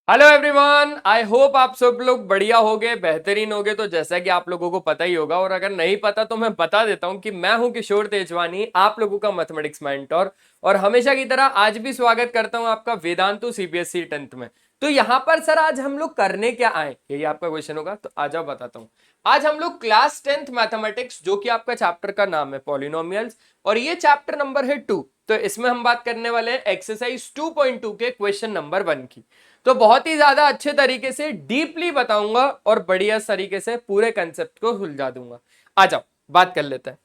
Hello everyone, I hope आप सब लोग बढ़िया होगे, बेहतरीन होगे। तो जैसा कि आप लोगों को पता ही होगा, और अगर नहीं पता तो मैं बता देता हूं कि मैं हूं किशोर तेजवानी, आप लोगों का मैथमेटिक्स मेंटर। और हमेशा की तरह आज भी स्वागत करता हूं आपका वेदांतु सीबीएसई 10th में। तो यहाँ पर सर आज हम लोग करने क्या आए, यही आपका क्वेश्चन होगा। तो आ जाओ बताता हूँ। आज हम लोग क्लास 10th मैथमेटिक्स, जो कि आपका चैप्टर का नाम है पॉलिनोमियल्स, और ये चैप्टर नंबर है 2। तो इसमें हम बात करने वाले हैं एक्सरसाइज 2.2 के क्वेश्चन नंबर 1 की। तो बहुत ही ज्यादा अच्छे तरीके से डीपली बताऊंगा और बढ़िया तरीके से पूरे कंसेप्ट को सुलझा दूंगा। आ जाओ बात कर लेते हैं।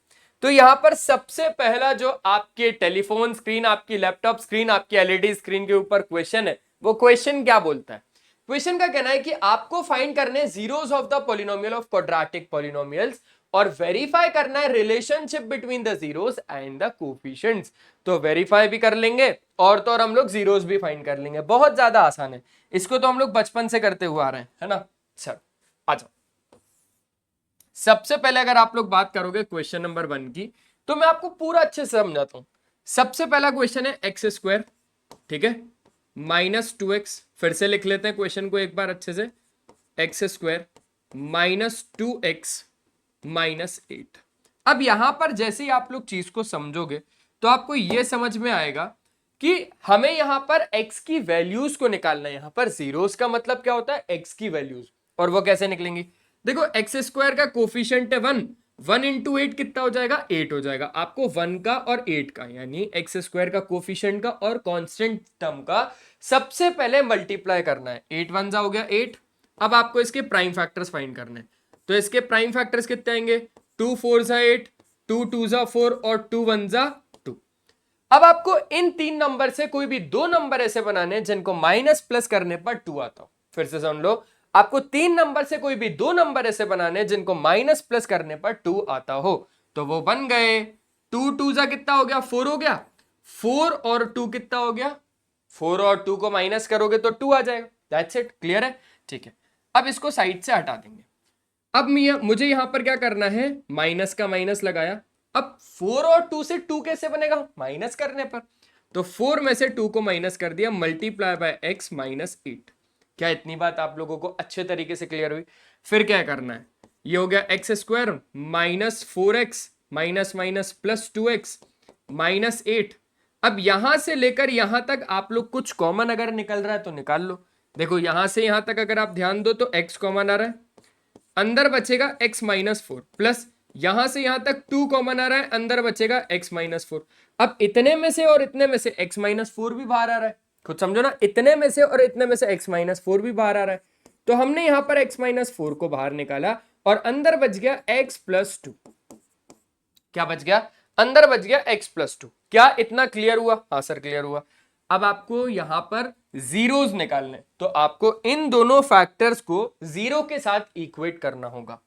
तो यहां पर सबसे पहला जो आपके टेलीफोन स्क्रीन, आपकी लैपटॉप स्क्रीन, आपकी एलईडी स्क्रीन के ऊपर क्वेश्चन है, वो क्वेश्चन क्या बोलता है। क्वेश्चन का कहना है कि आपको फाइंड करने zeros of the polynomial of quadratic polynomials और वेरीफाई करना है relationship between the zeros and the coefficients. तो वेरीफाई भी कर लेंगे और तो और हम लोग जीरोस भी फाइंड कर लेंगे। बहुत ज्यादा आसान है, इसको तो हम लोग बचपन से करते हुए आ रहे हैं, है ना। चलो आ जाओ। सबसे पहले अगर आप लोग बात करोगे क्वेश्चन नंबर 1 की, तो मैं आपको पूरा अच्छे से समझाता हूं। सबसे पहला क्वेश्चन है एक्स स्क्वायर, ठीक है, -2x। फिर से लिख लेते हैं क्वेश्चन को एक बार अच्छे से। X square -2x -8। अब यहां पर जैसे ही आप लोग चीज को समझोगे तो आपको यह समझ में आएगा कि हमें यहां पर x की वैल्यूज को निकालना है। यहां पर जीरोस का मतलब क्या होता है, x की वैल्यूज। और वो कैसे निकलेंगी, देखो एक्स स्क्वायर का कोफिशिएंट है 1, 1 इंटू 8 कितना हो जाएगा, 8 हो जाएगा। आपको 1 का और 8 का, यानी एक्स स्क्वायर का कोफिशिएंट का और कांस्टेंट टर्म का सबसे पहले मल्टीप्लाई करना है। 8 वन जा हो गया 8। अब आपको इसके प्राइम फैक्टर्स फाइंड करने हैं। तो इसके प्राइम फैक्टर्स कितने आएंगे, 2 4 जा 8, 2 2 जा 4 और 2 1 जा 2। अब आपको इन तीन नंबर से कोई भी दो नंबर ऐसे बनाने हैं जिनको माइनस प्लस करने पर 2 आता हो। फिर से सुन लो, आपको तीन नंबर से कोई भी दो नंबर ऐसे बनाने हैं जिनको माइनस प्लस करने पर 2 आता हो। तो वो बन गए 2 2 जा कितना हो गया, 4 हो गया। 4 और 2 कितना हो गया, 4 और 2 को माइनस करोगे तो 2 आ जाएगा। दैट्स इट, क्लियर है, ठीक है। अब इसको साइड से हटा देंगे। अब मुझे यहां पर क्या करना है, माइनस का माइनस लगाया। अब 4 और 2 से 2 कैसे बनेगा, माइनस करने पर। तो 4 में से 2 को माइनस कर दिया, मल्टीप्लाई बाय x -8। क्या इतनी बात आप लोगों को अच्छे तरीके से क्लियर हुई। फिर क्या करना है, ये हो गया x square -4x minus minus plus 2x -8। अब यहां से लेकर यहां तक आप लोग कुछ कॉमन अगर निकल रहा है तो निकाल लो। देखो यहां से यहां तक अगर आप ध्यान दो तो x कॉमन आ रहा है, अंदर बचेगा x -4 प्लस यहां से यहां तक 2 कॉमन आ रहा है, अंदर बचेगा x -4। अब इतने में से और इतने में से x -4 भी बाहर आ रहा है। खुद समझो ना, इतने में से और इतने में से x -4 भी बाहर आ रहा है। तो हमने यहां पर x -4 को बाहर निकाला और अंदर बच गया x + 2। क्या बच गया, अंदर बच गया x + 2। क्या इतना क्लियर हुआ, हाँ सर क्लियर हुआ। अब आपको यहां पर जीरोस निकालने, तो आपको इन दोनों फैक्टर्स को जीरो के साथ इक्वेट करना होगा,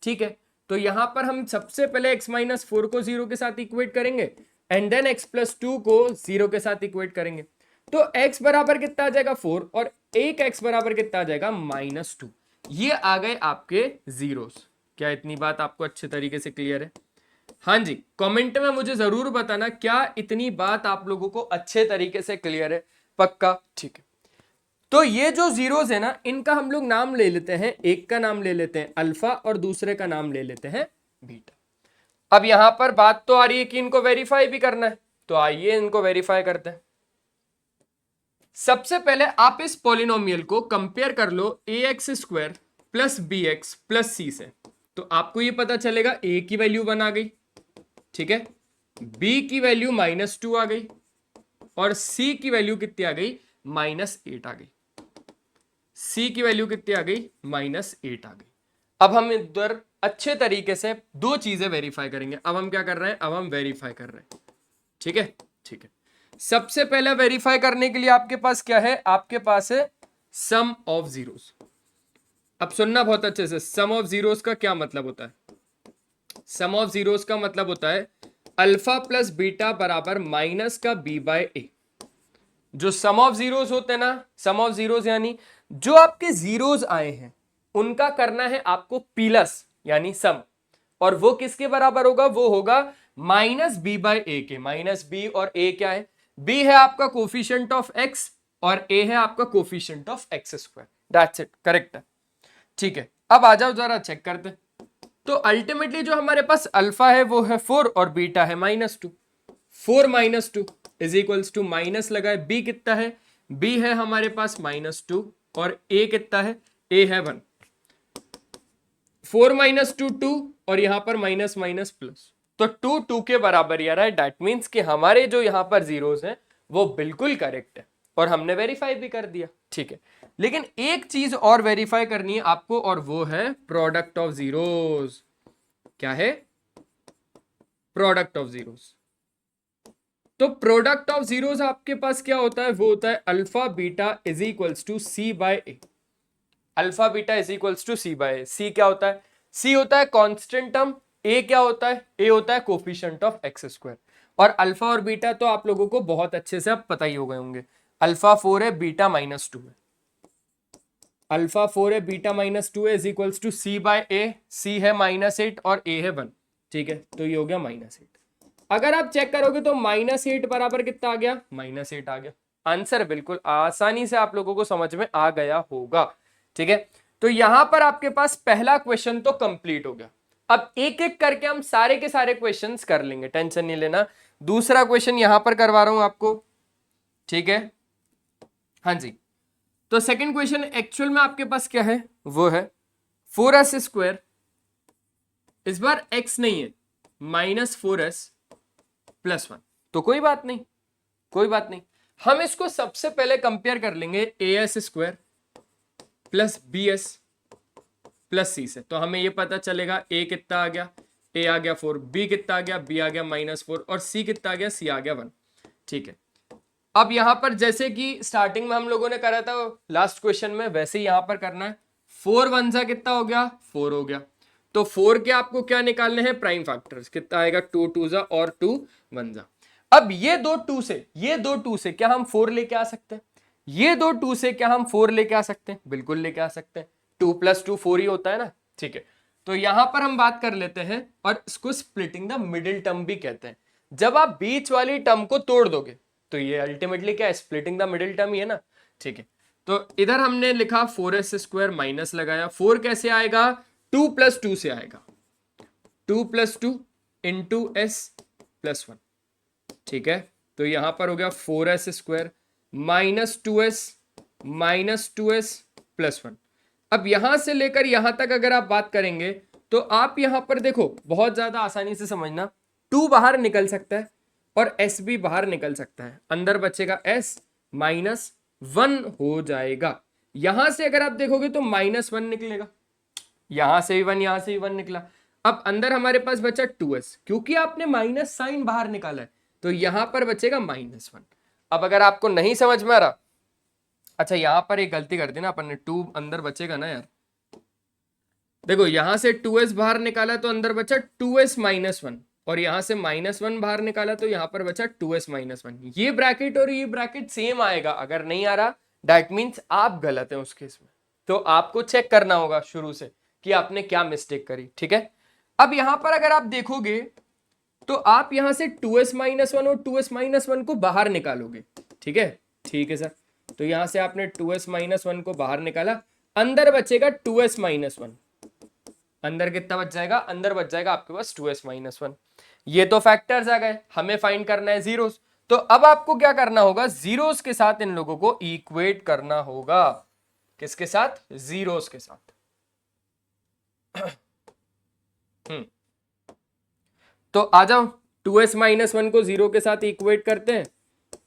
ठीक है। तो यहां पर हम सबसे पहले x -4 को जीरो के साथ इक्वेट करेंगे एंड देन x + 2 को जीरो के साथ इक्वेट करेंगे। तो x बराबर कितना आ जाएगा 4 और एक x बराबर कितना आ जाएगा -2। ये आ गए आपके जीरोस। क्या इतनी बात आपको अच्छे तरीके से क्लियर है, हाँ जी। कमेंट में मुझे जरूर बताना क्या इतनी बात आप लोगों को अच्छे तरीके से क्लियर है, पक्का, ठीक है। तो ये जो जीरोस है ना, इनका हम लोग नाम ले लेते हैं। एक का नाम ले लेते हैं अल्फा और दूसरे का नाम ले लेते हैं बीटा। अब यहां पर बात तो आ रही है कि इनको वेरीफाई भी करना है, तो आइए इनको वेरीफाई करते हैं। सबसे पहले आप इस पॉलिनोमियल को कंपेयर कर लो ax² + bx + c से। तो आपको ये पता चलेगा a की वैल्यू 1 आ गई, ठीक है, b की वैल्यू -2 आ गई और c की वैल्यू कितनी आ गई, -8 आ गई। c की वैल्यू कितनी आ गई, -8 आ गई। अब हम इधर अच्छे तरीके से दो चीजें वेरीफाई करेंगे। अब हम क्या कर रहे हैं, अब हम वेरीफाई कर रहे हैं, ठीक है, ठीक है। सबसे पहले वेरीफाई करने के लिए आपके पास क्या है, आपके पास है सम ऑफ जीरोस। अब सुनना बहुत अच्छे से, सम ऑफ जीरोस का क्या मतलब होता है। सम ऑफ जीरोस का मतलब होता है अल्फा प्लस बीटा बराबर माइनस का b/a। जो सम ऑफ जीरोस होते हैं ना, सम ऑफ जीरोस यानी जो आपके जीरोस आए हैं उनका करना है आपको प्लस यानी सम, और वो किसके बराबर होगा, वो होगा -b/a के। -b और a क्या है, b है आपका कोफिशिएंट ऑफ x और a है आपका coefficient of x square. That's it, correct है। ठीक है, अब आ जाओ जरा चेक करते। तो अल्टीमेटली जो हमारे पास अल्फा है वो है 4 और बीटा है -2। 4 - 2 इज इक्वल्स टू माइनस लगाए b कितना है, b है हमारे पास -2 और a कितना है, a है 1। 4 - 2 2 और यहां पर माइनस माइनस प्लस, तो 2 2 के बराबर ही आ रहा है। दैट मीन्स कि हमारे जो यहां पर जीरोस हैं वो बिल्कुल करेक्ट है और हमने वेरीफाई भी कर दिया। ठीक है, लेकिन एक चीज और वेरीफाई करनी है आपको और वो है प्रोडक्ट ऑफ जीरोस। क्या है? Product of zeros. तो प्रोडक्ट ऑफ जीरोस आपके पास क्या होता है? वो होता है alpha beta is equals to c by a. Alpha beta is equals to c by a. C क्या होता है? सी होता है कांस्टेंट टर्म, ए क्या होता है? ए होता है कोफिशिएंट ऑफ एक्स स्क्वायर। और अल्फा और बीटा तो आप लोगों को बहुत अच्छे से अब पता ही हो गए होंगे। अल्फा 4 है, बीटा -2 है। अल्फा 4 है, बीटा -2 है, is equals to c by a. C है -8 और ए है 1। ठीक है, तो ये हो गया -8। अगर आप चेक करोगे तो -8 बराबर कितना आ गया? -8 आ गया। आंसर बिल्कुल आसानी से आप लोगों को समझ में आ गया होगा। ठीक है, तो यहां पर आपके पास पहला क्वेश्चन तो कंप्लीट हो गया। अब एक एक करके हम सारे के सारे क्वेश्चंस कर लेंगे, टेंशन नहीं लेना। दूसरा क्वेश्चन यहां पर करवा रहा हूं आपको। ठीक है, हाँ जी। तो सेकंड क्वेश्चन एक्चुअल में आपके पास क्या है? वो है 4s²। इस बार x नहीं है, -4s + 1। तो कोई बात नहीं, कोई बात नहीं। हम इसको सबसे पहले कंपेयर कर लेंगे as² + bs + c से। तो हमें ये पता चलेगा a कितना आ गया, a आ गया 4, b कितना आ गया, b आ गया -4 और c कितना आ गया, c आ गया 1। ठीक है, अब यहां पर जैसे कि स्टार्टिंग में हम लोगों ने करा था लास्ट क्वेश्चन में, वैसे ही यहां पर करना है। 4 1 सा कितना हो गया? 4 हो गया। तो 4 के आपको क्या निकालने हैं? Prime factors. कितना आएगा? 2 2 सा और 2 1 सा। अब ये दो 2 से क्या हम 4 लेके आ सकते हैं? ये दो 2 से क्या हम 4 लेके आ सकते हैं? बिल्कुल लेके आ सकते हैं। 2 + 2 4 ही होता है ना। ठीक है, तो यहां पर हम बात कर लेते हैं और इसको स्प्लिटिंग द मिडिल टर्म भी कहते हैं। जब आप बीच वाली टर्म को तोड़ दोगे तो ये अल्टीमेटली क्या है? स्प्लिटिंग द मिडिल टर्म ही है ना। ठीक है, तो इधर हमने लिखा 4s² माइनस लगाया। 4 कैसे आएगा? 2 + 2 से आएगा। 2 + 2 इंटू s + 1। ठीक है, तो यहां पर हो गया 4s² -2s -2s + 1। अब यहां से लेकर यहां तक अगर आप बात करेंगे तो आप यहां पर देखो, बहुत ज्यादा आसानी से समझना। 2 बाहर निकल सकता है और s भी बाहर निकल सकता है। अंदर बचेगा s -1 हो जाएगा। यहां से अगर आप देखोगे तो -1 निकलेगा, यहां से भी 1, यहां से भी 1 निकला। अब अंदर हमारे पास बचा 2s, क्योंकि आपने माइनस साइन बाहर निकाला है तो यहां पर बचेगा -1। अब अगर आपको नहीं समझ में आ रहा, अच्छा यहां पर एक गलती कर दी ना अपन ने, 2 अंदर बचेगा ना यार। देखो यहां से 2s बाहर निकाला तो अंदर बचा 2s -1 और यहां से -1 बाहर निकाला तो यहां पर बचा 2s -1। ये ब्रैकेट और ये ब्रैकेट सेम आएगा। अगर नहीं आ रहा दैट मीन्स आप गलत हैं उस केस में। तो आपको चेक करना होगा शुरू से कि आपने क्या मिस्टेक करी। ठीक है, अब यहां पर अगर आप देखोगे तो आप यहां से 2s -1 और 2s -1 को बाहर निकालोगे। ठीक है, ठीक है सर। तो यहां से आपने 2s -1 को बाहर निकाला, अंदर बचेगा 2s -1। अंदर कितना बच जाएगा? अंदर बच जाएगा आपके पास 2s -1। ये तो फैक्टर्स आ गए, हमें फाइंड करना है जीरोस। तो अब आपको क्या करना होगा? जीरोस के साथ इन लोगों को इक्वेट करना होगा। किसके साथ? जीरोस के साथ। तो आ जाओ, 2s -1 को 0 के साथ इक्वेट करते हैं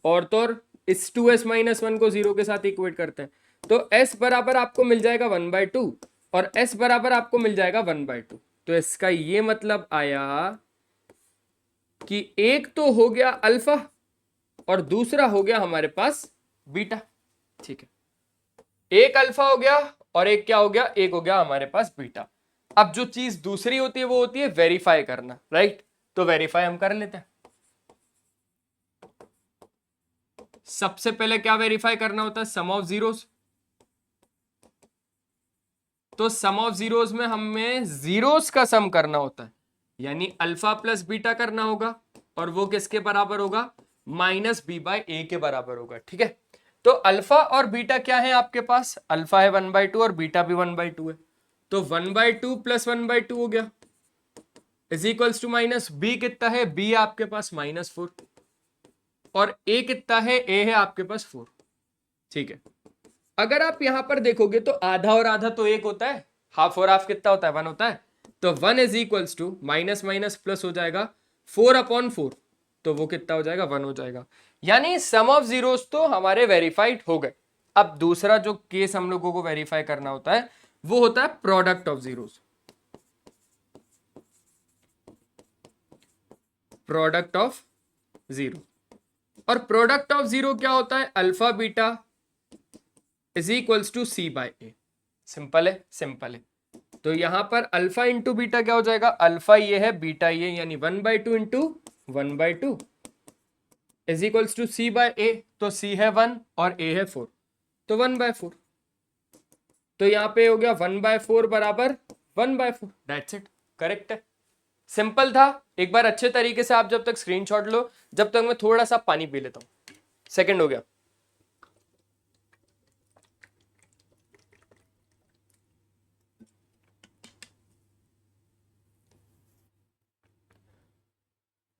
और तो और इस 2s -1 को 0 के साथ इक्वेट करते हैं। तो s बराबर आपको मिल जाएगा 1/2 और s बराबर आपको मिल जाएगा 1/2। तो इसका ये मतलब आया कि एक तो हो गया अल्फा और दूसरा हो गया हमारे पास बीटा। ठीक है, एक अल्फा हो गया और एक क्या हो गया? एक हो गया हमारे पास बीटा। अब जो चीज दूसरी होती है वो होती है वेरीफाई करना, राइट? तो वेरीफाई हम कर लेते हैं। सबसे पहले क्या वेरीफाई करना होता है? सम ऑफ जीरोस। तो सम ऑफ जीरोस में हमें जीरोस का सम करना होता है, यानी अल्फा प्लस बीटा करना होगा और वो किसके बराबर होगा? -b/a के बराबर होगा। ठीक है, तो अल्फा और बीटा क्या है आपके पास, अल्फा है 1/2 और बीटा भी 1/2 है, तो 1/2 प्लस 1/2 हो गया is equals to minus b कितना है, बी आपके पास -4 और ए कितना है, ए है आपके पास 4। ठीक है, अगर आप यहां पर देखोगे तो आधा और आधा तो एक होता है, हाफ और हाफ कितना होता है, 1 होता है, तो 1 is equals to minus minus plus हो जाएगा 4/4, तो वो कितना हो जाएगा, 1 हो जाएगा। यानी सम ऑफ जीरोस तो हमारे वेरीफाइड हो गए। अब दूसरा जो केस हम लोगों को वेरीफाई करना होता है वो होता है product of zeros. Product of zero, और प्रोडक्ट ऑफ जीरो क्या होता है, alpha beta is equals to c by a. Simple है, सिंपल है। तो यहां पर अल्फा इंटू बीटा क्या हो जाएगा, अल्फा ये है बीटा ये, यानी 1/2 into 1/2 is equals to c by a. तो सी है 1 और ए है 4, तो 1/4। तो यहां पे हो गया 1/4 बराबर 1/4, दैट्स इट, करेक्ट है, सिंपल था। एक बार अच्छे तरीके से आप जब तक स्क्रीनशॉट लो, जब तक मैं थोड़ा सा पानी पी लेता हूं। सेकंड हो गया।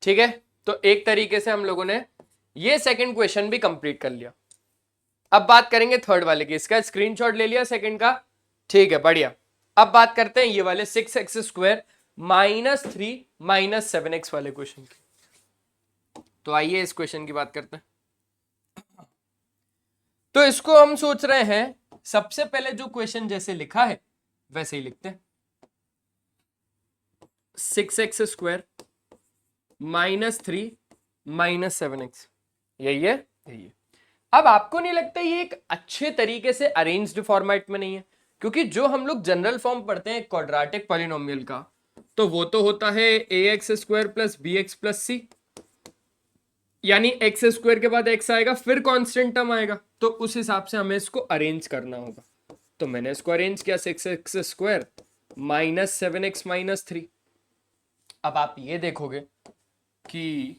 ठीक है, तो एक तरीके से हम लोगों ने ये सेकंड क्वेश्चन भी कंप्लीट कर लिया। अब बात करेंगे थर्ड वाले की, इसका स्क्रीनशॉट ले लिया सेकंड का, ठीक है, बढ़िया। अब बात करते हैं ये वाले 6x² -3 -7x वाले क्वेश्चन की। तो आइए इस क्वेश्चन की बात करते हैं। तो इसको हम सोच रहे हैं सबसे पहले जो क्वेश्चन जैसे लिखा है वैसे ही लिखते हैं, 6x² -3 -7x, यही है, यही है। अब आपको नहीं लगता ये एक अच्छे तरीके से अरेंज्ड फॉर्मेट में नहीं है, क्योंकि जो हम लोग जनरल फॉर्म पढ़ते हैं क्वाड्रेटिक पॉलिनोमियल का, तो वो तो होता है ax² plus bx plus c, यानी x² के बाद x आएगा फिर कांस्टेंट टर्म आएगा, तो उस हिसाब से हमें इसको अरेंज करना होगा। तो मैंने इसको अरेंज किया 6x² -7x -3। अब आप ये देखोगे कि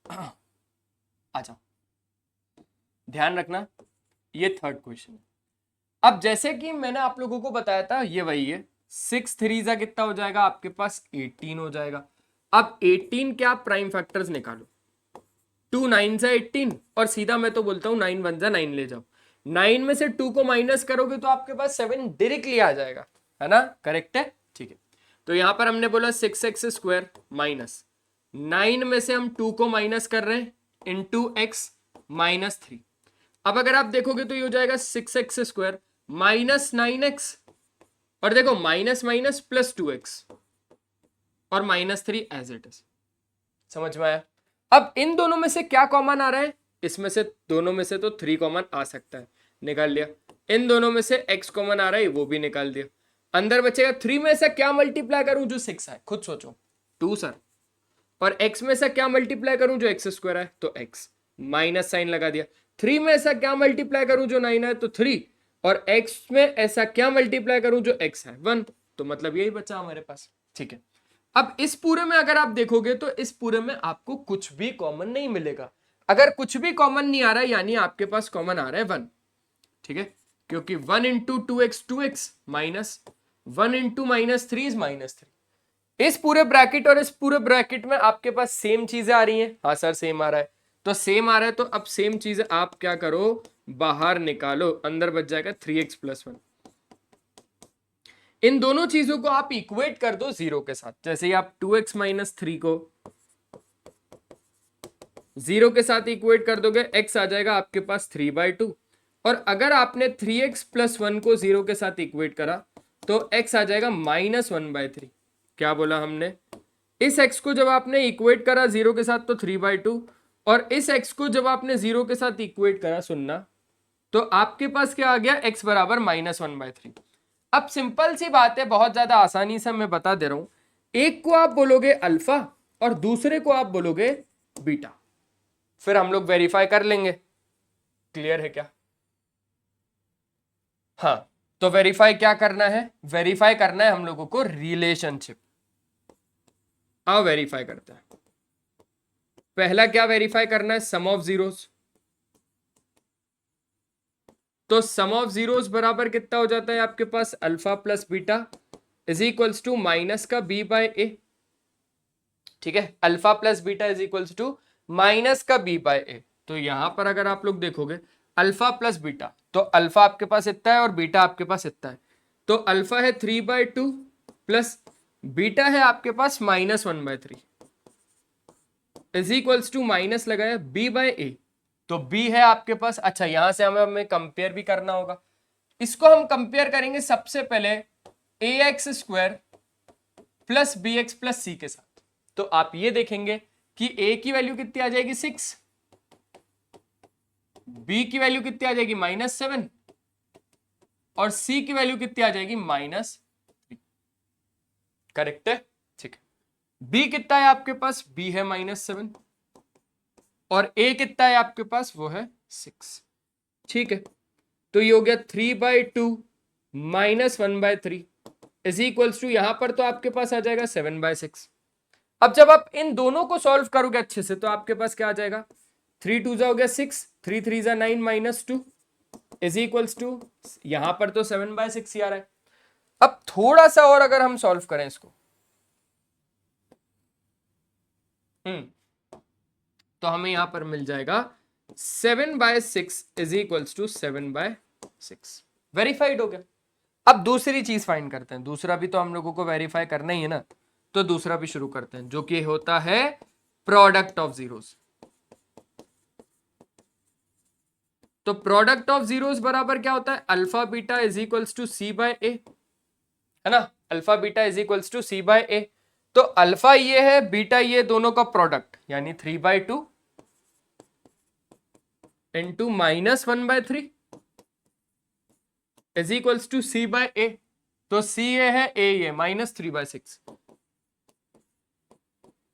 आ जाओ, ध्यान रखना ये थर्ड क्वेश्चन है। अब जैसे कि मैंने आप लोगों को बताया था ये वही है, 6 3 जा कितना हो जाएगा आपके पास 18 हो जाएगा। अब 18 के आप प्राइम फैक्टर्स निकालो, 2 9 जा 18 और सीधा मैं तो बोलता हूं 9 1 जा 9 ले जाओ, 9 में से 2 को माइनस करोगे तो आपके पास 7 डायरेक्टली आ जाएगा, है ना, करेक्ट है, ठीक है। तो यहां पर हमने बोला 6x² माइनस 9 में से हम 2 को माइनस कर रहे हैं इंटू x -3। अब अगर आप देखोगे तो ये हो जाएगा 6x² -9x, और देखो माइनस माइनस प्लस 2x और -3 एज इट इज, समझ में आया। अब इन दोनों में से क्या कॉमन आ रहा है, इसमें से दोनों में से तो 3 कॉमन आ सकता है, निकाल लिया। इन दोनों में से x कॉमन आ रहा है, वो भी निकाल दिया। अंदर बचेगा 3 में से क्या मल्टीप्लाई करूं जो 6 है, खुद सोचो, 2 सर, और x में से क्या मल्टीप्लाई करूं जो x² है, तो x, माइनस साइन लगा दिया। 3 में ऐसा क्या मल्टीप्लाई करूं जो 9 है, तो 3, और x में ऐसा क्या मल्टीप्लाई करूं जो x है 1, तो मतलब यही बचा हमारे पास, ठीक है। अब इस पूरे में अगर आप देखोगे तो इस पूरे में आपको कुछ भी कॉमन नहीं मिलेगा। अगर कुछ भी कॉमन नहीं आ रहा है यानी आपके पास कॉमन आ रहा है 1, ठीक है, क्योंकि 1 into 2x minus 1 into -3 is -3। इस पूरे ब्रैकेट और इस पूरे ब्रैकेट में आपके पास सेम चीजें आ रही हैं, हाँ सर सेम आ रहा है, तो सेम आ रहा है, तो अब सेम चीजें आप क्या करो, बाहर निकालो, अंदर बच जाएगा 3x + 1। इन दोनों चीजों को आप इक्वेट कर दो 0 के साथ, जैसे ही आप 2x - 3 को 0 के साथ इक्वेट कर दोगे, x आ जाएगा आपके पास 3/2, और अगर आपने 3x + 1 को 0 के साथ इक्वेट करा तो x आ जाएगा -1/3। क्या बोला हमने, इस x को जब आपने इक्वेट करा 0 के साथ तो 3/2, और इस x को जब आपने 0 के साथ इक्वेट करा, सुनना, तो आपके पास क्या आ गया, x बराबर -1/3। अब सिंपल सी बात है, बहुत ज्यादा आसानी से मैं बता दे रहा हूं, एक को आप बोलोगे अल्फा और दूसरे को आप बोलोगे बीटा, फिर हम लोग वेरीफाई कर लेंगे, क्लियर है क्या। हाँ, तो वेरीफाई क्या करना है, वेरीफाई करना है हम लोगों को रिलेशनशिप। आओ वेरीफाई करते हैं। पहला क्या वेरीफाई करना है, सम ऑफ जीरोस, तो सम ऑफ जीरोस बराबर कितना हो जाता है आपके पास, alpha plus beta is equals to minus का बी बाय ए। ठीक है, alpha plus beta is equals to minus का बी बाय ए। तो यहां पर अगर आप लोग देखोगे अल्फा प्लस बीटा, तो अल्फा आपके पास इतना है और बीटा आपके पास इतना है। तो अल्फा है 3/2 प्लस बीटा है आपके पास -1/3 इज इक्वल्स टू माइनस लगाया बी बाय ए। तो बी है आपके पास, अच्छा यहां से हमें कंपेयर भी करना होगा। इसको हम कंपेयर करेंगे सबसे पहले a x square plus b x plus c के साथ। तो आप ये देखेंगे कि ए की वैल्यू कितनी आ जाएगी 6, बी की वैल्यू कितनी आ जाएगी -7 और सी की वैल्यू कितनी आ जाएगी -3। करेक्ट है, ठीक है। बी कितना है आपके पास, बी है -7 और ए कितना है आपके पास, वो है 6। ठीक है, तो ये हो गया 3/2 -1/3 इज इक्वल्स टू, यहां पर तो आपके पास आ जाएगा 7/6। अब जब आप इन दोनों को सॉल्व करोगे अच्छे से तो आपके पास क्या आ जाएगा, 3 2 हो गया 6, 3 3 9 -2 इज इक्वल्स टू, यहां पर तो 7/6 ही आ रहा है। अब थोड़ा सा और अगर हम सॉल्व करें इसको, तो हमें यहां पर मिल जाएगा 7/6 इज इक्वल्स टू 7/6। वेरीफाइड हो गया। अब दूसरी चीज फाइंड करते हैं, दूसरा भी तो हम लोगों को वेरीफाई करना ही है ना, तो दूसरा भी शुरू करते हैं जो कि होता है प्रोडक्ट ऑफ जीरोस। तो प्रोडक्ट ऑफ जीरोस बराबर क्या होता है, alpha beta is equals to c by a, है ना, alpha beta is equals to c by a. तो अल्फा ये है, बीटा ये, दोनों का प्रोडक्ट यानी 3/2 into -1/3 is equals to c by a. तो सी ये है, ए ये, -3/6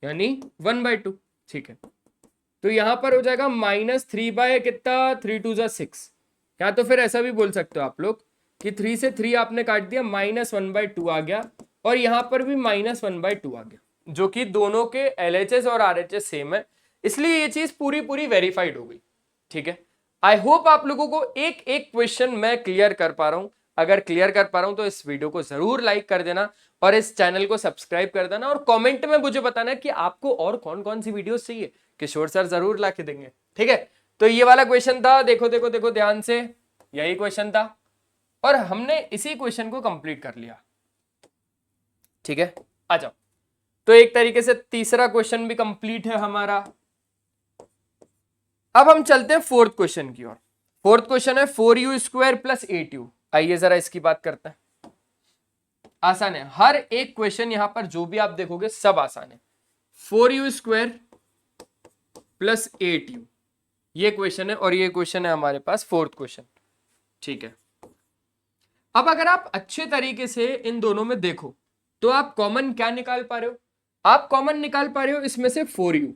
यानी 1/2। ठीक है, तो यहां पर हो जाएगा -3 बाय कितना, 3 2 6। या तो फिर ऐसा भी बोल सकते हो आप लोग कि 3 से 3 आपने काट दिया, -1/2 आ गया और यहां पर भी -1/2 आ गया, जो कि दोनों के LHS और RHS सेम है, इसलिए ये चीज पूरी पूरी वेरीफाइड हो गई। ठीक है, आई होप आप लोगों को एक एक क्वेश्चन मैं क्लियर कर पा रहा हूं। अगर क्लियर कर पा रहा हूं तो इस वीडियो को जरूर लाइक कर देना और इस चैनल को सब्सक्राइब कर देना और कमेंट में मुझे बताना कि आपको और कौन कौन सी वीडियोस चाहिए, किशोर सर जरूर ला के देंगे। ठीक है, तो ये वाला क्वेश्चन था, देखो देखो देखो ध्यान से, यही क्वेश्चन था और हमने इसी क्वेश्चन को कंप्लीट कर लिया। ठीक है, आ जाओ। तो एक तरीके से तीसरा क्वेश्चन भी कंप्लीट है हमारा। अब हम चलते हैं फोर्थ क्वेश्चन की ओर। फोर्थ क्वेश्चन है 4u² प्लस 8u। आइए जरा इसकी बात करते हैं। आसान है, हर एक क्वेश्चन यहां पर जो भी आप देखोगे सब आसान है। 4u² प्लस 8u ये क्वेश्चन है और ये क्वेश्चन है हमारे पास फोर्थ क्वेश्चन। ठीक है, अब अगर आप अच्छे तरीके से इन दोनों में देखो तो आप कॉमन क्या निकाल पा रहे हो, आप कॉमन निकाल पा रहे हो इसमें से 4u,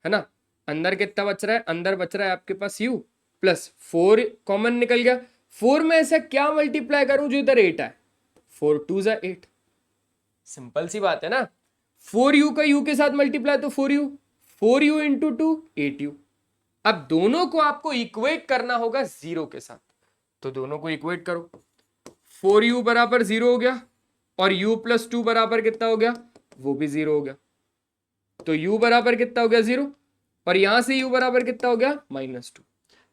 है ना। अंदर कितना बच रहा है, अंदर बच रहा है आपके पास u प्लस 4 कॉमन निकल गया। 4 में ऐसा क्या मल्टीप्लाई करूं जो इधर 8 आए, 4 2 8। सिंपल सी बात है ना, 4u का u के साथ मल्टीप्लाई तो 4u, 4u इंटू 2 8u। अब दोनों को आपको इक्वेट करना होगा 0 के साथ, तो दोनों को इक्वेट करो। 4u बराबर 0 हो गया और u प्लस 2 बराबर कितना हो गया, वो भी 0 हो गया। तो u बराबर कितना हो गया 0 और यहां से u बराबर कितना हो गया -2।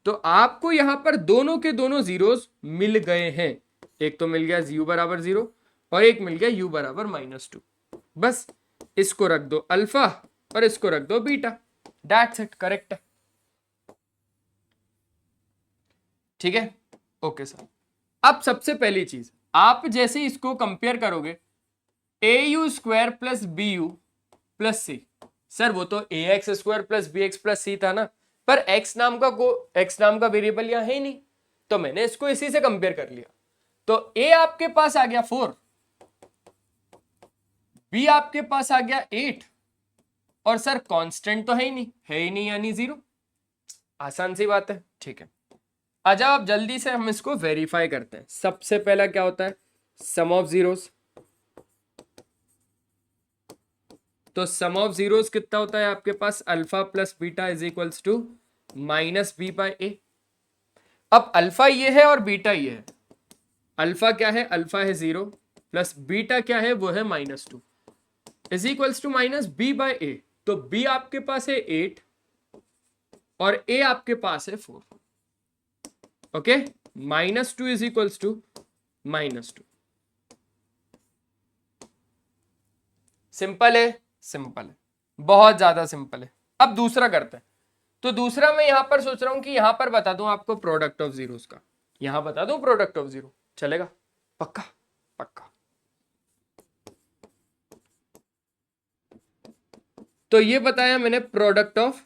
तो आपको यहां पर दोनों के दोनों जीरोस मिल गए हैं, एक तो मिल गया u बराबर 0 और एक मिल गया u बराबर -2। बस इसको रख दो अल्फा और इसको रख दो बीटा, दैट्स इट, करेक्ट है। ठीक है, ओके सर। अब सबसे पहली चीज, आप जैसे इसको कंपेयर करोगे au² प्लस bu प्लस सी, सर वो तो ax² प्लस bx प्लस सी था ना, पर x नाम का वेरिएबल यहां है ही नहीं, तो मैंने इसको इसी से कंपेयर कर लिया। तो a आपके पास आ गया 4, b आपके पास आ गया 8 और सर कांस्टेंट तो है ही नहीं यानी 0। आसान सी बात है। ठीक है, अच्छा अब जल्दी से हम इसको वेरीफाई करते हैं। सबसे पहला क्या होता है, सम ऑफ जीरोस। तो सम ऑफ जीरोस कितना होता है आपके पास, alpha plus beta is equals to -b by a. अब अल्फा ये है और बीटा ये है। अल्फा क्या है? अल्फा है 0 प्लस बीटा क्या है? वो है -2 is equals to minus b by a. तो बी आपके पास है 8 और ए आपके पास है 4। Okay, -2 is equals to -2। Simple है, सिंपल है, बहुत ज्यादा सिंपल है। अब दूसरा करते हैं। तो दूसरा मैं यहां पर सोच रहा हूं कि यहां पर बता दूं आपको प्रोडक्ट ऑफ जीरोस का। यहां बता दूं प्रोडक्ट ऑफ जीरो, चलेगा? पक्का? पक्का। तो ये बताया मैंने प्रोडक्ट ऑफ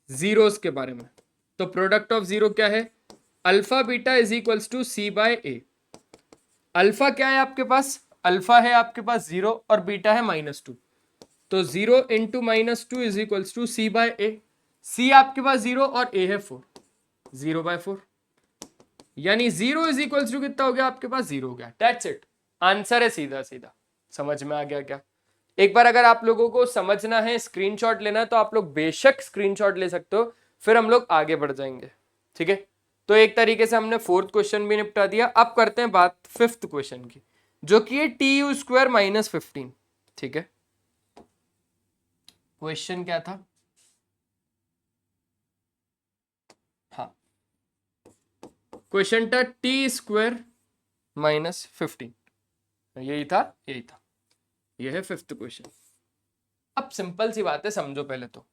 जीरोस के बारे में। तो प्रोडक्ट ऑफ जीरो क्या है? Alpha beta is equals to c by a. Alpha क्या है आपके पास? अल्फा है आपके पास 0 और बीटा है -2। तो 0 into -2 is equals to c by a. C आपके पास 0 और ए है 4, 0/4, यानी 0 इज इक्वल्स टू कितना हो गया आपके पास? 0 हो गया। दैट्स इट, आंसर है सीधा सीधा। समझ में आ गया क्या? एक बार अगर आप लोगों को समझना है, स्क्रीनशॉट लेना है, तो आप लोग बेशक स्क्रीनशॉट ले सकते हो, फिर हम लोग आगे बढ़ जाएंगे। ठीक है, तो एक तरीके से हमने 4th क्वेश्चन भी निपटा दिया। अब करते हैं बात 5th क्वेश्चन की, जो कि है tu स्क्वायर -15। ठीक है, क्वेश्चन क्या था? हाँ, क्वेश्चन था टी स्क्वायर -15। यही था, यही था। यह है 5th क्वेश्चन। अब सिंपल सी बात है, समझो पहले। तो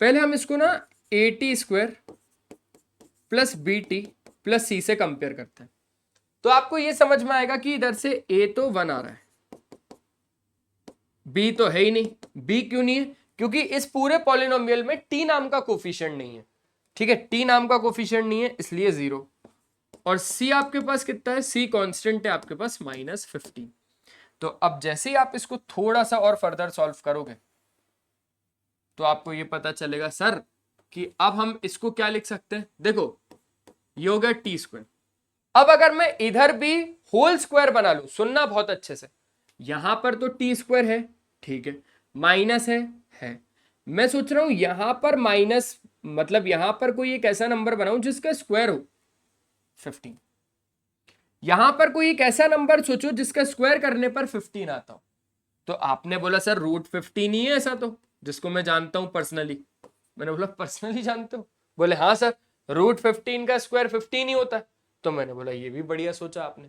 पहले हम इसको ना a square plus b t plus c से कंपेयर करते हैं। तो आपको ये समझ में आएगा कि इधर से ए तो 1 आ रहा है, बी तो है ही नहीं। बी क्यों नहीं है? क्योंकि इस पूरे पॉलिनोमियल में टी नाम का कोफिशिएंट नहीं है। ठीक है, टी नाम का कोफिशिएंट नहीं है, इसलिए 0। और सी आपके पास कितना है? सी कांस्टेंट है आपके पास -15। तो अब जैसे ही आप इसको थोड़ा सा और फर्दर सॉल्व करोगे तो आपको ये पता चलेगा सर कि अब हम इसको क्या लिख सकते हैं। देखो, ये हो गया टी स्क्वायर। अब अगर मैं इधर भी होल स्क्वायर बना लूं, सुनना बहुत अच्छे से, यहां पर तो टी स्क्वायर है, ठीक है, माइनस है। मैं सोच रहा हूं यहां पर माइनस, मतलब यहां पर कोई एक ऐसा नंबर बनाऊं जिसका स्क्वायर हो 15। यहां पर कोई एक ऐसा नंबर सोचो जिसका स्क्वायर करने पर 15 आता हो। तो आपने बोला सर √15 ही है ऐसा, तो जिसको मैं जानता हूं पर्सनली। मैंने बोला पर्सनली जानते हो? बोले हाँ सर, √15 का स्क्वायर 15 ही होता है। तो मैंने बोला ये भी बढ़िया सोचा आपने।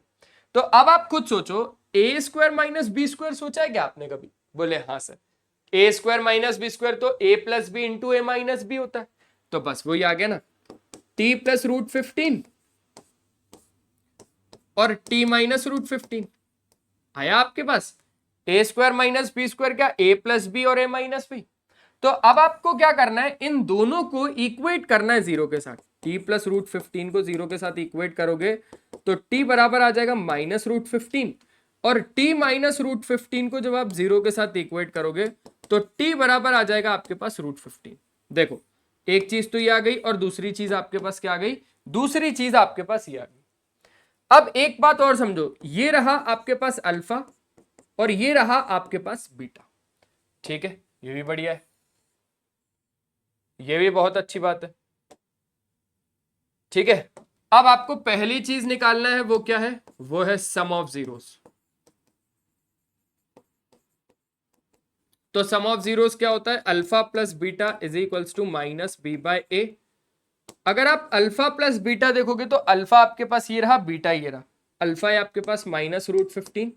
तो अब आप खुद सोचो, ए स्क्वायर माइनस बी स्क्वायर सोचा है क्या आपने कभी? बोले हाँ सर, ए स्क्वायर माइनस बी स्क्वायर तो ए प्लस बी इंटू ए माइनस बी होता है। तो बस वही आ गया ना, टी प्लस √15 और टी माइनस √15 आया आपके पास। ए स्क्वायर माइनस बी स्क्वायर क्या? ए प्लस बी और ए माइनस बी। तो अब आपको क्या करना है? इन दोनों को इक्वेट करना है 0 के साथ। टी प्लस √15 को 0 के साथ इक्वेट करोगे तो टी बराबर आ जाएगा -√15, और टी माइनस √15 को जब आप 0 के साथ इक्वेट करोगे तो टी बराबर आ जाएगा आपके पास √15। देखो, एक चीज तो ये आ गई, और दूसरी चीज आपके पास क्या आ गई? दूसरी चीज आपके पास ये आ गई। अब एक बात और समझो, ये रहा आपके पास अल्फा और ये रहा आपके पास बीटा। ठीक है, ये भी बढ़िया है, ये भी बहुत अच्छी बात है। ठीक है, अब आपको पहली चीज निकालना है, वो क्या है? वो है सम ऑफ जीरोस। तो सम ऑफ जीरोस क्या होता है? Alpha plus beta is equals to -b/a। अगर आप अल्फा प्लस बीटा देखोगे तो अल्फा आपके पास ये रहा, बीटा ये रहा। अल्फा है आपके पास -√15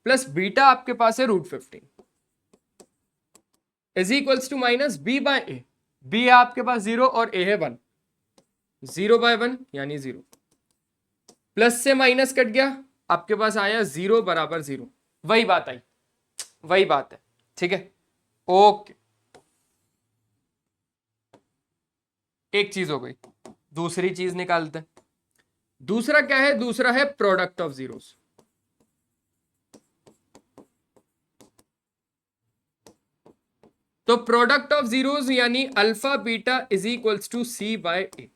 प्लस बीटा आपके पास है √15 is equals to -b/a। B है आपके पास 0 और ए है 1, 0/1 यानी 0। प्लस से माइनस कट गया, आपके पास आया 0 बराबर 0। वही बात आई, वही बात है। ठीक है, ओके, एक चीज हो गई। दूसरी चीज निकालते हैं। दूसरा क्या है? दूसरा है प्रोडक्ट ऑफ जीरोस। तो प्रोडक्ट ऑफ जीरोस यानी alpha beta is equals to c/a,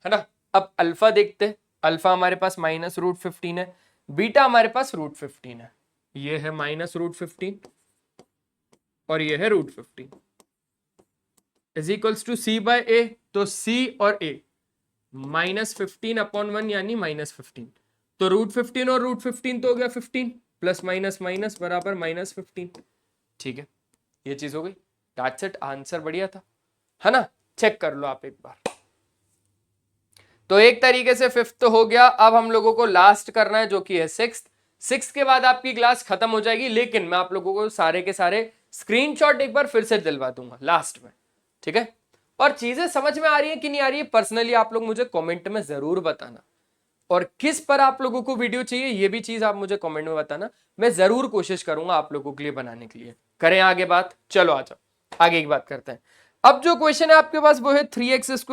है ना। अब अल्फा देखते हैं। अल्फा हमारे पास -√15 है, बीटा हमारे पास √15 है। ये है -√15 और ये है √15 इज इक्वल्स टू c/a। तो c और a -15/1 यानी -15, तो √15 और √15 तो हो गया 15, प्लस माइनस माइनस बराबर -15। ठीक है, ये चीज हो गई। दैट्स इट, आंसर बढ़िया था, है ना? चेक कर लो आप एक बार। तो एक तरीके से फिफ्थ तो हो गया, अब हम लोगों को लास्ट करना है जो कि है सिक्स्थ। सिक्स्थ के बाद आपकी क्लास खत्म हो जाएगी, लेकिन मैं आप लोगों को सारे के सारे स्क्रीनशॉट एक बार फिर से दिलवा दूंगा लास्ट में, ठीक है? और चीजें समझ में आ रही है कि नहीं आ रही है, पर्सनली आप लोग मुझे कमेंट में जरूर बताना, और किस पर आप लोगों को वीडियो चाहिए ये भी चीज आप मुझे कमेंट में बताना, मैं जरूर कोशिश करूंगा आप लोगों के लिए बनाने के लिए। करें आगे बात, चलो आ जाओ आगे की बात करते हैं। अब जो क्वेश्चन है आपके पास वो है 3x² - x -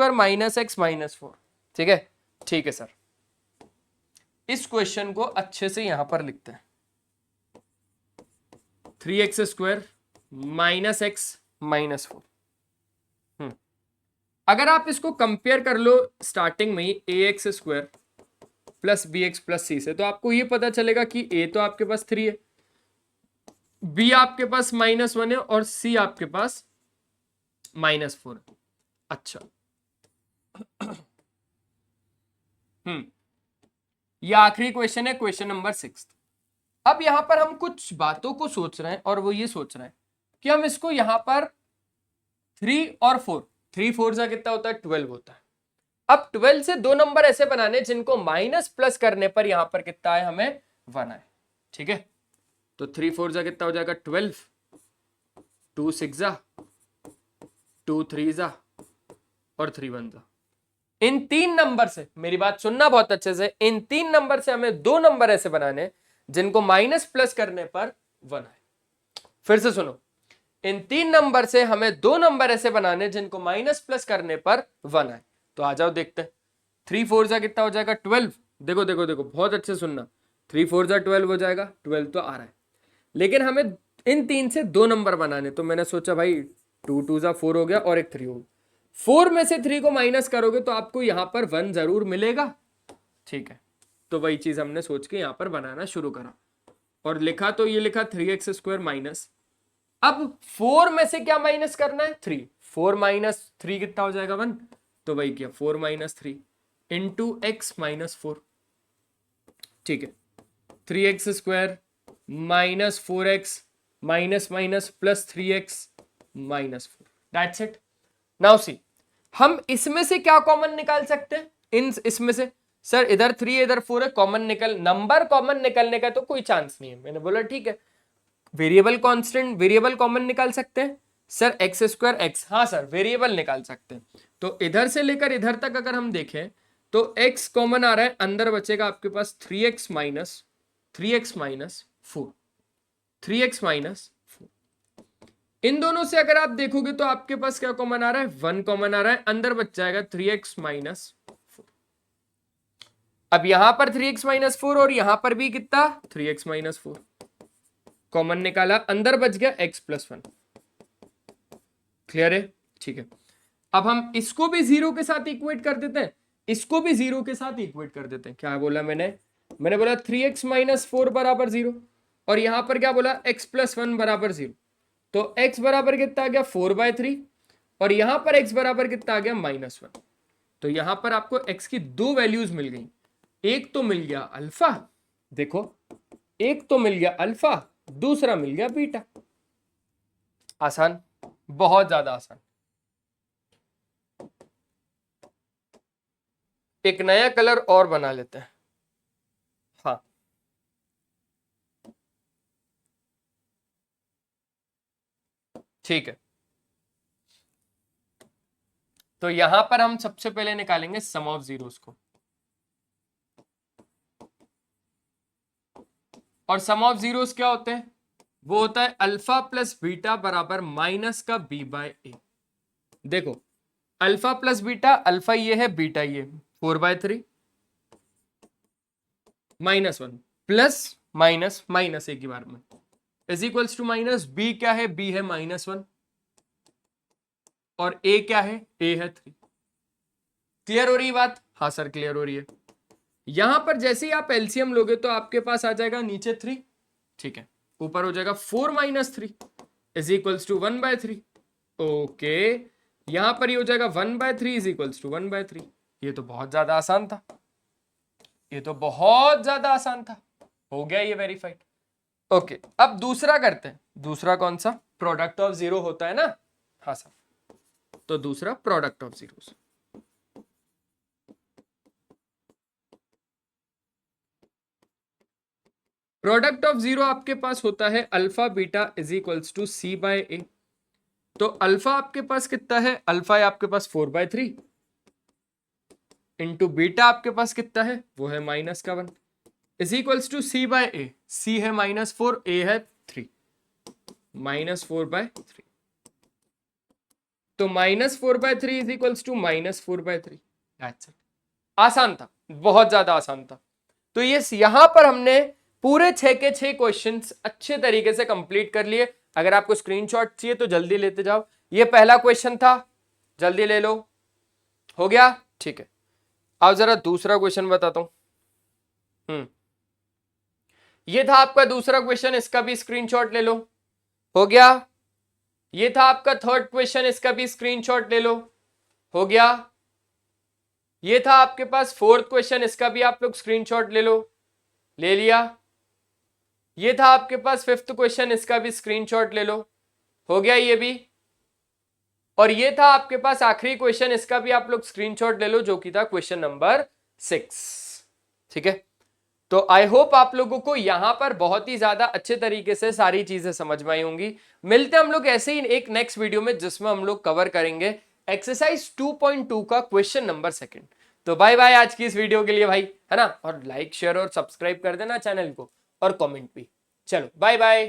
4, ठीक है? ठीक है सर, इस क्वेश्चन को अच्छे से यहां पर लिखते हैं। 3x² - x - 4। अगर आप इसको कंपेयर कर लो स्टार्टिंग में ही ax² + bx + c से, तो आपको ये पता चलेगा कि a तो आपके पास 3 है, b आपके पास -1 है और c आपके पास -4 है। अच्छा, ये आखिरी क्वेश्चन है, क्वेश्चन नंबर 6। अब यहां पर हम कुछ बातों को सोच रहे हैं, और वो ये सोच रहे हैं कि हम इसको यहां पर 3 और 4, 3 4 जा कितना होता है, 12 होता है। अब 12 से दो नंबर ऐसे बनाने जिनको माइनस प्लस करने पर यहां पर कितना आए, हमें 1 आए, ठीक है? तो 3 4 जा कितना हो जाएगा, 12, 2 6 जा, 2 3 जा और 3 1 जा। इन तीन नंबर से, मेरी बात सुनना बहुत अच्छे से, इन तीन नंबर से हमें दो नंबर ऐसे बनाने जिनको माइनस प्लस करने पर 1 आए। फिर से सुनो, इन तीन नंबर से हमें दो नंबर ऐसे बनाने जिनको माइनस प्लस करने पर 1 आए। तो आ जाओ देखते हैं। 3 4 जा कितना हो जाएगा, 12। देखो देखो देखो, बहुत अच्छे सुनना, 3 4 जा 12 हो जाएगा, 12 तो आ रहा है, लेकिन हमें इन तीन से दो नंबर बनाने। तो मैंने सोचा भाई 2 2 जा 4 हो गया और एक 3 हो गया। 4 में से 3 को माइनस करोगे तो आपको यहां पर 1 जरूर मिलेगा, ठीक है? तो वही चीज हमने सोच के यहां पर बनाना शुरू करा, और लिखा तो ये लिखा 3x² माइनस। अब 4 में से क्या माइनस करना है, 3। 4 - 3 कितना हो जाएगा, 1। तो वही किया, 4 - 3 इंटू x - 4, ठीक है? 3x² - 4x minus minus plus 3x - 4, that's it. Now see, हम इसमें से क्या कॉमन निकाल सकते हैं? इसमें से सर इधर 3 इधर 4 है, कॉमन नंबर कॉमन निकलने का तो कोई चांस नहीं है। मैंने बोला ठीक है, वेरिएबल कांस्टेंट, वेरिएबल कॉमन निकाल सकते हैं सर, x² x, हाँ सर वेरिएबल निकाल सकते हैं। तो इधर से लेकर इधर तक अगर हम देखें तो x कॉमन आ रहा है, अंदर बचेगा आपके पास 3x - 4, 3x - 4। इन दोनों से अगर आप देखोगे तो आपके पास क्या कॉमन आ रहा है, 1 कॉमन आ रहा है, अंदर बच जाएगा 3x - 4। अब यहां पर 3x - 4 और यहां पर भी कितना, 3x - 4 कॉमन निकाला, अंदर बच गया x + 1। क्लियर है? ठीक है, अब हम इसको भी 0 के साथ इक्वेट कर देते हैं, इसको भी 0 के साथ इक्वेट कर देते हैं। क्या बोला मैंने बोला 3x - 4 बराबर 0, और यहां पर क्या बोला, x + 1 बराबर 0। तो x बराबर कितना आ गया, 4/3, और यहां पर x बराबर कितना आ गया, -1। तो यहां पर आपको x की दो वैल्यूज मिल गई, एक तो मिल गया अल्फा, देखो एक तो मिल गया अल्फा, दूसरा मिल गया बीटा। आसान, बहुत ज्यादा आसान। एक नया कलर और बना लेते हैं, हाँ ठीक है। तो यहां पर हम सबसे पहले निकालेंगे सम ऑफ जीरोस को, और सम ऑफ जीरोस क्या होते हैं, वो होता है अल्फा प्लस बीटा बराबर माइनस का b/a। देखो अल्फा प्लस बीटा, अल्फा ये है, बीटा ये, 4/3 -1 प्लस माइनस माइनस एक ही बार में is equals to minus, b क्या है, बी है -1, और ए क्या है, ए है 3। क्लियर हो रही बात? हाँ सर क्लियर हो रही है। यहां पर जैसे ही आप एलसीएम लोगे तो आपके पास आ जाएगा नीचे 3, ठीक है, ऊपर हो जाएगा 4 - 3 इज इक्वल्स टू 1/3। ओके, यहां पर ही हो जाएगा 1/3 इज इक्वल्स टू 1/3। ये तो बहुत ज्यादा आसान था, ये तो बहुत ज्यादा आसान था, हो गया ये वेरीफाइड। ओके, अब दूसरा करते हैं। दूसरा कौन सा? प्रोडक्ट ऑफ जीरो होता है ना? हाँ सर, तो दूसरा product of zeros. Product of zero आपके पास होता है alpha beta is equals to c by a. तो अल्फा आपके पास कितना है? अल्फा है आपके पास 4/3 इंटू बीटा आपके पास कितना है? वो है -1 is equals to c by a. C है -4, ए है 3, -4/3। तो -4/3 is equals to -4/3। That's it. आसान था, बहुत ज्यादा आसान था। तो ये यहां पर हमने पूरे 6 के 6 क्वेश्चंस अच्छे तरीके से कंप्लीट कर लिए। अगर आपको स्क्रीनशॉट चाहिए तो जल्दी लेते जाओ। ये पहला क्वेश्चन था, जल्दी ले लो। हो गया? ठीक है। अब जरा दूसरा क्वेश्चन बताता हूं। ये था आपका दूसरा क्वेश्चन, इसका भी स्क्रीनशॉट ले लो। हो गया? ये था आपका थर्ड क्वेश्चन, इसका भी स्क्रीनशॉट ले लो। हो गया? ये था आपके पास फोर्थ क्वेश्चन, इसका भी आप लोग स्क्रीनशॉट ले लो। ले लिया? ये था आपके पास फिफ्थ क्वेश्चन, इसका भी स्क्रीनशॉट ले लो। हो गया ये भी? और ये था आपके पास आखिरी क्वेश्चन, इसका भी आप लोग स्क्रीनशॉट ले लो, जो कि था क्वेश्चन नंबर 6। ठीक है, तो आई होप आप लोगों को यहां पर बहुत ही ज्यादा अच्छे तरीके से सारी चीजें समझ में आई होंगी। मिलते हैं हम लोग ऐसे ही एक नेक्स्ट वीडियो में, जिसमें हम लोग कवर करेंगे एक्सरसाइज 2.2 का क्वेश्चन नंबर 2। तो बाय बाय आज की इस वीडियो के लिए भाई, है ना? और लाइक शेयर और सब्सक्राइब कर देना चैनल को, और कमेंट भी। चलो बाय बाय।